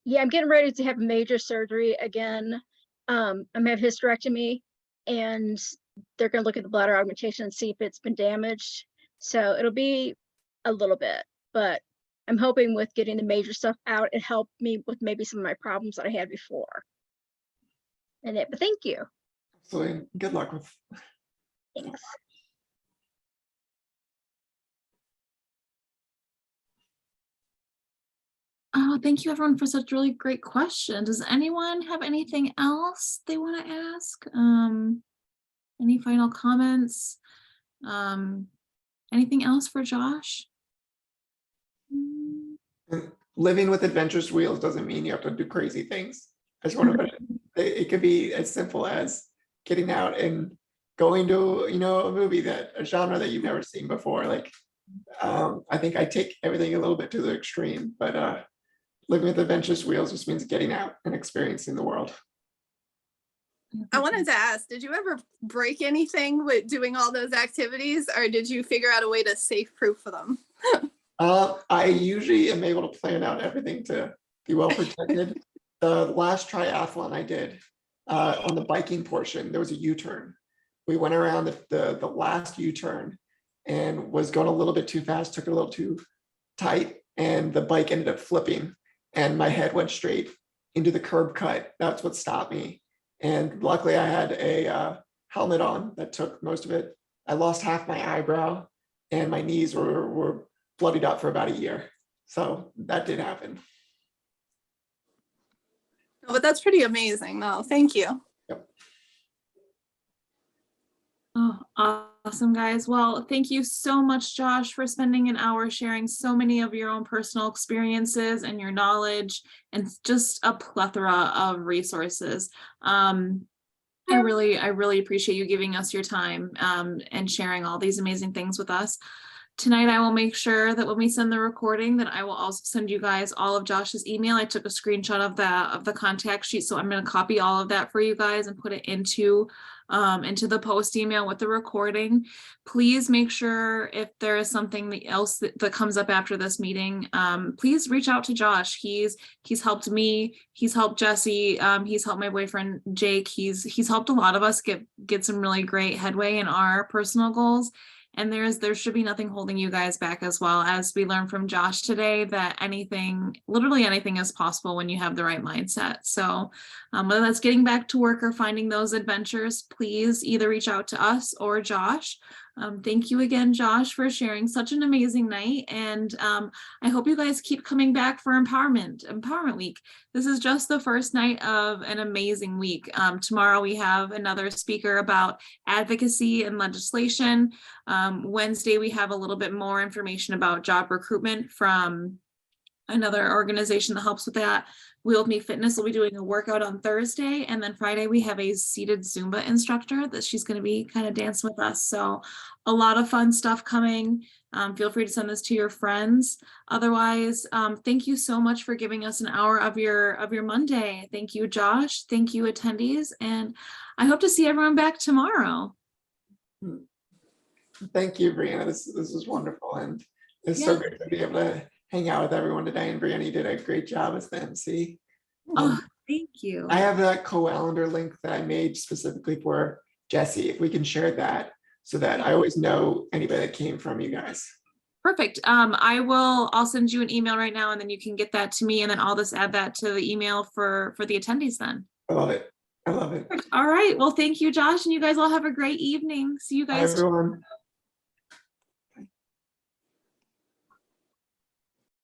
Yeah, I'm getting ready to have major surgery again. I'm having hysterectomy, and they're gonna look at the bladder augmentation and see if it's been damaged. So it'll be a little bit, but I'm hoping with getting the major stuff out, it helped me with maybe some of my problems that I had before. But thank you. Absolutely. Good luck with. Thanks. Oh, thank you everyone for such really great questions. Does anyone have anything else they want to ask? Any final comments? Anything else for Josh? Living with adventurous wheels doesn't mean you have to do crazy things. I just want to put it could be as simple as getting out and going to, you know, a genre that you've never seen before. Like, I think I take everything a little bit to the extreme, but living with adventurous wheels just means getting out and experiencing the world. I wanted to ask, did you ever break anything with doing all those activities, or did you figure out a way to safe-proof for them? I usually am able to plan out everything to be well protected. The last triathlon I did, on the biking portion, there was a U-turn. We went around the last U-turn and was going a little bit too fast, took it a little too tight, and the bike ended up flipping and my head went straight into the curb cut. That's what stopped me. And luckily I had a helmet on that took most of it. I lost half my eyebrow and my knees were bloodied up for about a year. So that did happen. But that's pretty amazing. No, thank you. Yep. Oh, awesome, guys. Well, thank you so much, Josh, for spending an hour sharing so many of your own personal experiences and your knowledge and just a plethora of resources. I really appreciate you giving us your time and sharing all these amazing things with us. Tonight, I will make sure that when we send the recording that I will also send you guys all of Josh's email. I took a screenshot of the contact sheet, so I'm going to copy all of that for you guys and put it into the post email with the recording. Please make sure if there is something else that comes up after this meeting, please reach out to Josh. He's helped me. He's helped Jesse. He's helped my boyfriend Jake. He's helped a lot of us get some really great headway in our personal goals. And there should be nothing holding you guys back, as well, as we learned from Josh today, that literally anything is possible when you have the right mindset. So whether that's getting back to work or finding those adventures, please either reach out to us or Josh. Thank you again, Josh, for sharing such an amazing night. And I hope you guys keep coming back for Empowerment Week. This is just the first night of an amazing week. Tomorrow we have another speaker about advocacy and legislation. Wednesday, we have a little bit more information about job recruitment from another organization that helps with that. Wheel with Me Fitness will be doing a workout on Thursday, and then Friday we have a seated Zumba instructor that she's going to be kind of dancing with us. So a lot of fun stuff coming. Feel free to send this to your friends. Otherwise, thank you so much for giving us an hour of your Monday. Thank you, Josh. Thank you, attendees, and I hope to see everyone back tomorrow. Thank you, Brianna. This is wonderful, and it's so great to be able to hang out with everyone today. And Brianna, you did a great job as the MC. Oh, thank you. I have that Olender link that I made specifically for Jesse. If we can share that, so that I always know anybody that came from you guys. Perfect. I'll send you an email right now, and then you can get that to me, and then I'll just add that to the email for the attendees then. I love it. I love it. All right. Well, thank you, Josh, and you guys all have a great evening. See you guys. Bye, everyone.